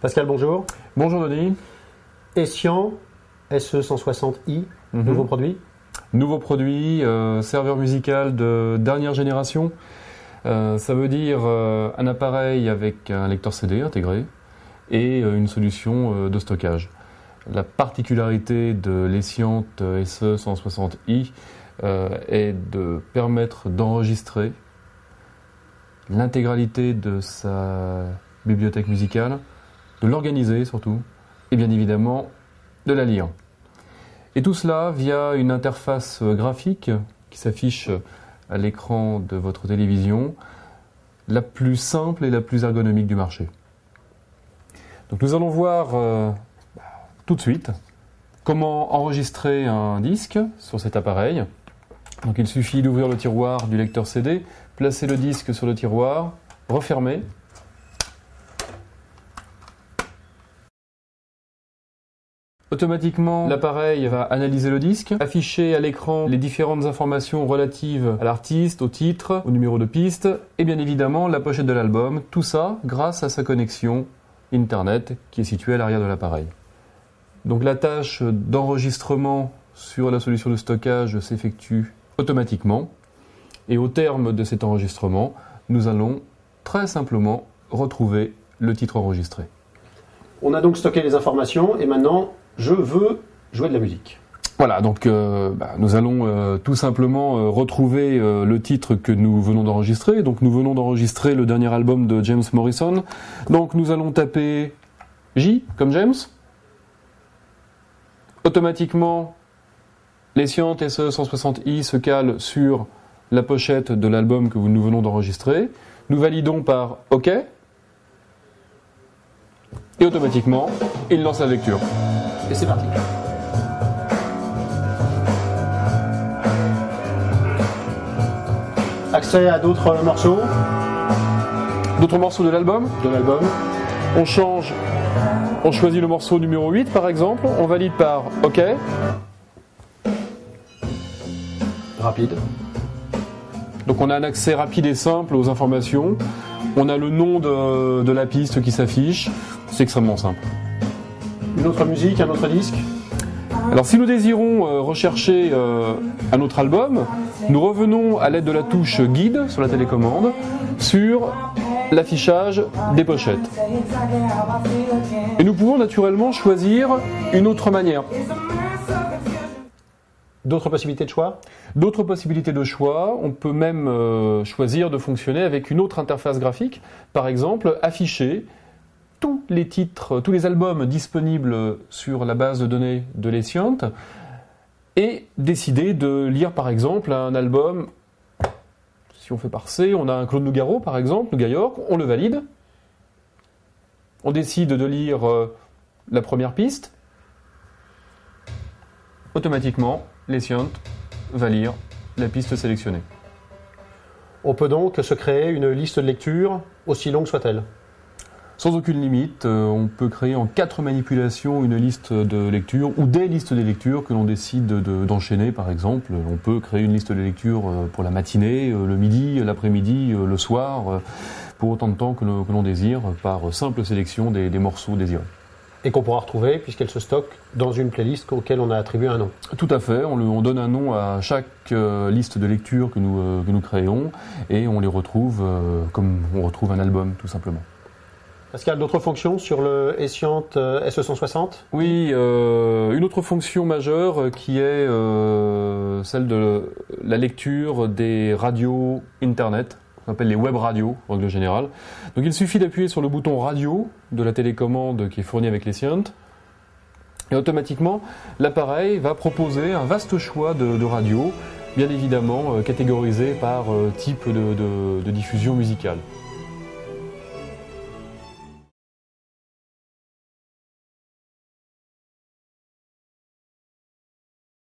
Pascal, bonjour. Bonjour Denis. Escient SE160i, nouveau produit. Nouveau produit, serveur musical de dernière génération. Ça veut dire un appareil avec un lecteur CD intégré et une solution de stockage. La particularité de l'Escient SE160i est de permettre d'enregistrer l'intégralité de sa bibliothèque musicale, de l'organiser surtout, et bien évidemment de la lire. Et tout cela via une interface graphique qui s'affiche à l'écran de votre télévision, la plus simple et la plus ergonomique du marché. Donc nous allons voir tout de suite comment enregistrer un disque sur cet appareil. Donc il suffit d'ouvrir le tiroir du lecteur CD, placer le disque sur le tiroir, refermer. Automatiquement, l'appareil va analyser le disque, afficher à l'écran les différentes informations relatives à l'artiste, au titre, au numéro de piste et bien évidemment la pochette de l'album. Tout ça grâce à sa connexion Internet qui est située à l'arrière de l'appareil. Donc la tâche d'enregistrement sur la solution de stockage s'effectue automatiquement et au terme de cet enregistrement, nous allons très simplement retrouver le titre enregistré. On a donc stocké les informations et maintenant je veux jouer de la musique. Voilà, donc nous allons tout simplement retrouver le titre que nous venons d'enregistrer. Donc nous venons d'enregistrer le dernier album de James Morrison. Donc nous allons taper J comme James. Automatiquement, l'Escient SE160i se cale sur la pochette de l'album que nous venons d'enregistrer. Nous validons par OK. Et automatiquement, il lance la lecture. Et c'est parti. Accès à d'autres morceaux. D'autres morceaux de l'album. On change, on choisit le morceau numéro 8 par exemple, on valide par OK. Rapide. Donc on a un accès rapide et simple aux informations. On a le nom de la piste qui s'affiche. C'est extrêmement simple. Une autre musique, un autre disque. Alors si nous désirons rechercher un autre album, nous revenons à l'aide de la touche guide sur la télécommande sur l'affichage des pochettes. Et nous pouvons naturellement choisir une autre manière. D'autres possibilités de choix ? D'autres possibilités de choix, on peut même choisir de fonctionner avec une autre interface graphique. Par exemple, afficher tous les titres, tous les albums disponibles sur la base de données de l'Escient et décider de lire par exemple un album. Si on fait par C, on a un Claude Nougaro par exemple, Nougat York, on le valide. On décide de lire la première piste. Automatiquement, l'Escient va lire la piste sélectionnée. On peut donc se créer une liste de lecture, aussi longue soit-elle. Sans aucune limite, on peut créer en 4 manipulations une liste de lecture ou des listes de lecture que l'on décide d'enchaîner par exemple. On peut créer une liste de lecture pour la matinée, le midi, l'après-midi, le soir, pour autant de temps que l'on désire, par simple sélection des morceaux désirés. Et qu'on pourra retrouver puisqu'elle se stocke dans une playlist auquel on a attribué un nom. Tout à fait, on donne un nom à chaque liste de lecture que nous créons et on les retrouve comme on retrouve un album tout simplement. Pascal, d'autres fonctions sur le Escient SE160 ? Oui, une autre fonction majeure qui est celle de la lecture des radios Internet, qu'on appelle les web radios en règle générale. Donc il suffit d'appuyer sur le bouton radio de la télécommande qui est fournie avec l'Escient et automatiquement l'appareil va proposer un vaste choix de radios, bien évidemment catégorisées par type de diffusion musicale.